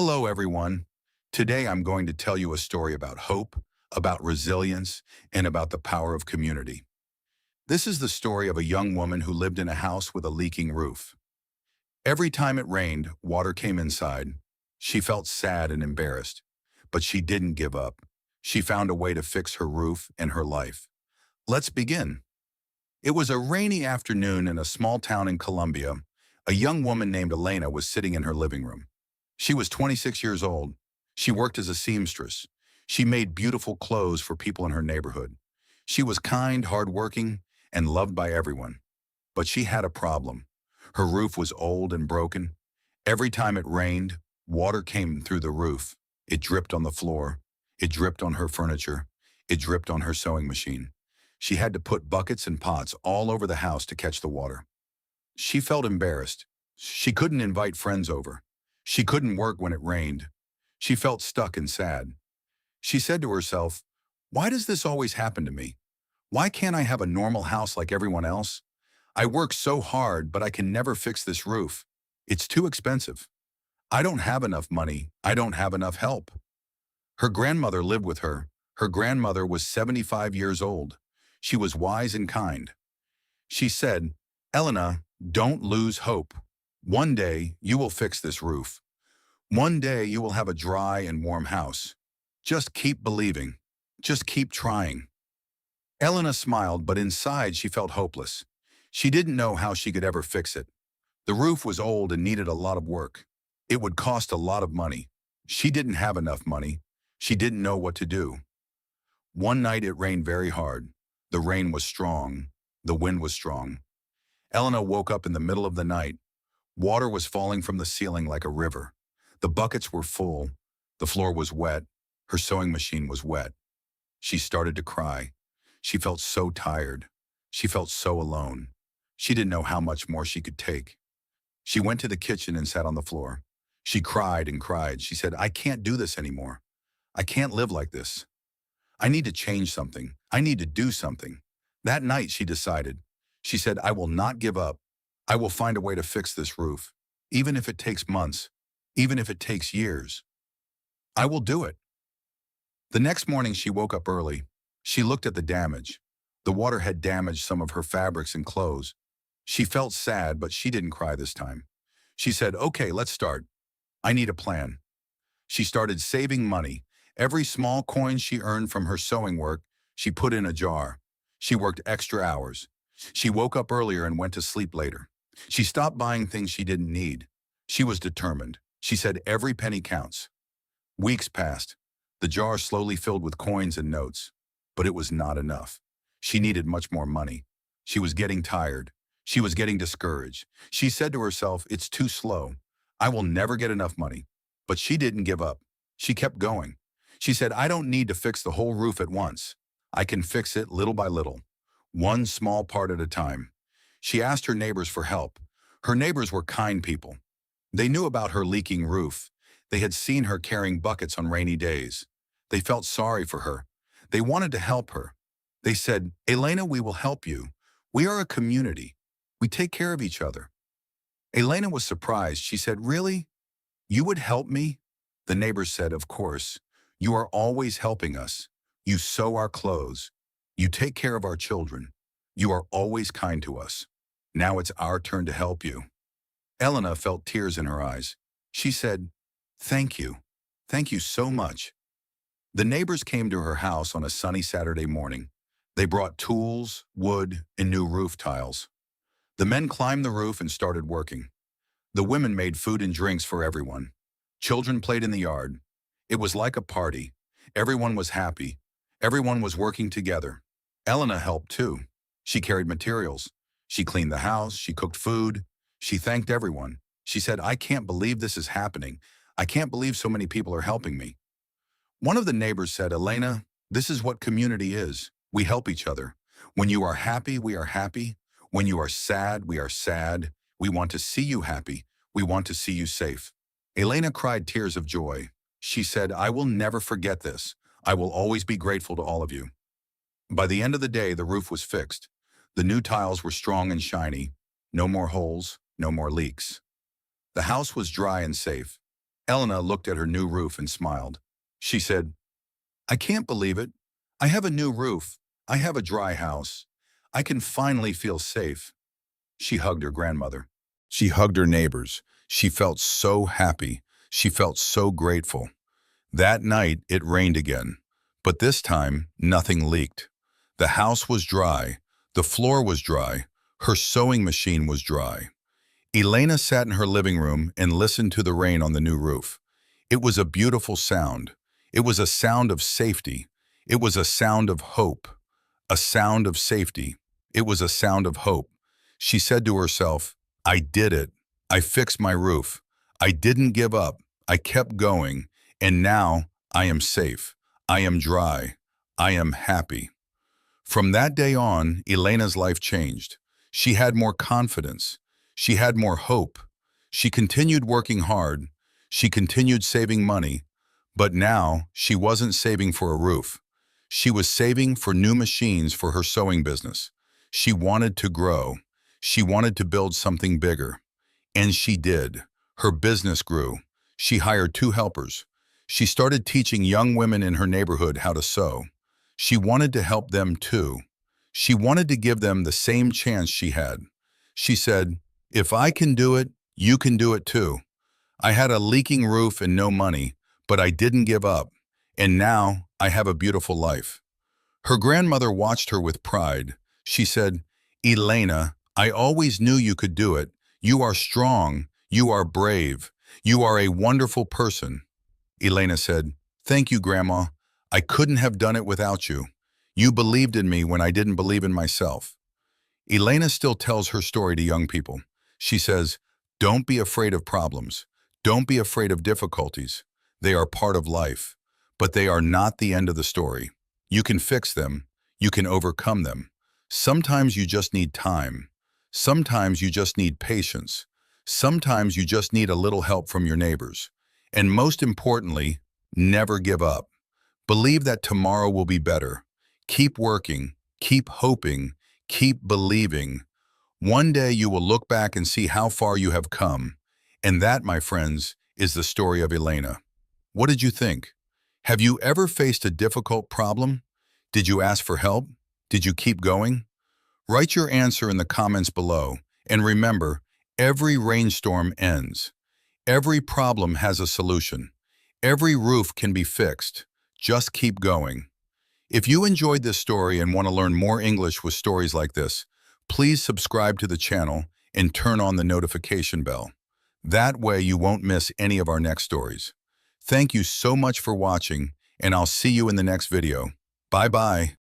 Hello, everyone. Today I'm going to tell you a story about hope, about resilience, and about the power of community. This is the story of a young woman who lived in a house with a leaking roof. Every time it rained, water came inside. She felt sad and embarrassed, but she didn't give up. She found a way to fix her roof and her life. Let's begin. It was a rainy afternoon in a small town in Colombia. A young woman named Elena was sitting in her living room. She was 26 years old. She worked as a seamstress. She made beautiful clothes for people in her neighborhood. She was kind, hardworking, and loved by everyone. But she had a problem. Her roof was old and broken. Every time it rained, water came through the roof. It dripped on the floor. It dripped on her furniture. It dripped on her sewing machine. She had to put buckets and pots all over the house to catch the water. She felt embarrassed. She couldn't invite friends over. She couldn't work when it rained. She felt stuck and sad. She said to herself, "Why does this always happen to me? Why can't I have a normal house like everyone else? I work so hard, but I can never fix this roof. It's too expensive. I don't have enough money. I don't have enough help." Her grandmother lived with her. Her grandmother was 75 years old. She was wise and kind. She said, "Elena, don't lose hope. One day you will fix this roof. One day you will have a dry and warm house. Just keep believing. Just keep trying." Elena smiled, but inside she felt hopeless. She didn't know how she could ever fix it. The roof was old and needed a lot of work. It would cost a lot of money. She didn't have enough money. She didn't know what to do. One night it rained very hard. The rain was strong. The wind was strong. Elena woke up in the middle of the night. Water was falling from the ceiling like a river. The buckets were full. The floor was wet. Her sewing machine was wet. She started to cry. She felt so tired. She felt so alone. She didn't know how much more she could take. She went to the kitchen and sat on the floor. She cried and cried. She said, "I can't do this anymore. I can't live like this. I need to change something. I need to do something." That night she decided. She said, "I will not give up. I will find a way to fix this roof, even if it takes months, even if it takes years. I will do it." The next morning she woke up early. She looked at the damage. The water had damaged some of her fabrics and clothes. She felt sad, but she didn't cry this time. She said, "Okay, let's start. I need a plan." She started saving money. Every small coin she earned from her sewing work, she put in a jar. She worked extra hours. She woke up earlier and went to sleep later. She stopped buying things she didn't need. She was determined. She said, "Every penny counts." Weeks passed. The jar slowly filled with coins and notes. But it was not enough. She needed much more money. She was getting tired. She was getting discouraged. She said to herself, "It's too slow. I will never get enough money." But she didn't give up. She kept going. She said, "I don't need to fix the whole roof at once. I can fix it little by little, one small part at a time." She asked her neighbors for help. Her neighbors were kind people. They knew about her leaking roof. They had seen her carrying buckets on rainy days. They felt sorry for her. They wanted to help her. They said, "Elena, we will help you. We are a community. We take care of each other." Elena was surprised. She said, "Really? You would help me?" The neighbors said, "Of course. You are always helping us. You sew our clothes. You take care of our children. You are always kind to us. Now it's our turn to help you." Elena felt tears in her eyes. She said, "Thank you. Thank you so much." The neighbors came to her house on a sunny Saturday morning. They brought tools, wood, and new roof tiles. The men climbed the roof and started working. The women made food and drinks for everyone. Children played in the yard. It was like a party. Everyone was happy. Everyone was working together. Elena helped too. She carried materials. She cleaned the house. She cooked food. She thanked everyone. She said, "I can't believe this is happening. I can't believe so many people are helping me." One of the neighbors said, "Elena, this is what community is. We help each other. When you are happy, we are happy. When you are sad, we are sad. We want to see you happy. We want to see you safe." Elena cried tears of joy. She said, "I will never forget this. I will always be grateful to all of you." By the end of the day, the roof was fixed. The new tiles were strong and shiny. No more holes, no more leaks. The house was dry and safe. Elena looked at her new roof and smiled. She said, I can't believe it. I have a new roof. I have a dry house. I can finally feel safe. She hugged her grandmother. She hugged her neighbors. She felt so happy. She felt so grateful. That night, it rained again. But this time, nothing leaked. The house was dry. The floor was dry. Her sewing machine was dry. Elena sat in her living room and listened to the rain on the new roof. It was a beautiful sound. It was a sound of safety. It was a sound of hope. A sound of safety. It was a sound of hope. She said to herself, I did it. I fixed my roof. I didn't give up. I kept going. And now I am safe. I am dry. I am happy. From that day on, Elena's life changed. She had more confidence. She had more hope. She continued working hard. She continued saving money. But now she wasn't saving for a roof. She was saving for new machines for her sewing business. She wanted to grow. She wanted to build something bigger. And she did. Her business grew. She hired 2 helpers. She started teaching young women in her neighborhood how to sew. She wanted to help them too. She wanted to give them the same chance she had. She said, if I can do it, you can do it too. I had a leaking roof and no money, but I didn't give up. And now I have a beautiful life. Her grandmother watched her with pride. She said, Elena, I always knew you could do it. You are strong. You are brave. You are a wonderful person. Elena said, thank you, Grandma. I couldn't have done it without you. You believed in me when I didn't believe in myself. Elena still tells her story to young people. She says, don't be afraid of problems. Don't be afraid of difficulties. They are part of life, but they are not the end of the story. You can fix them. You can overcome them. Sometimes you just need time. Sometimes you just need patience. Sometimes you just need a little help from your neighbors. And most importantly, never give up. Believe that tomorrow will be better. Keep working, keep hoping, keep believing. One day you will look back and see how far you have come. And that, my friends, is the story of Elena. What did you think? Have you ever faced a difficult problem? Did you ask for help? Did you keep going? Write your answer in the comments below. And remember, every rainstorm ends. Every problem has a solution. Every roof can be fixed. Just keep going. If you enjoyed this story and want to learn more English with stories like this, please subscribe to the channel and turn on the notification bell. That way you won't miss any of our next stories. Thank you so much for watching, and I'll see you in the next video. Bye-bye.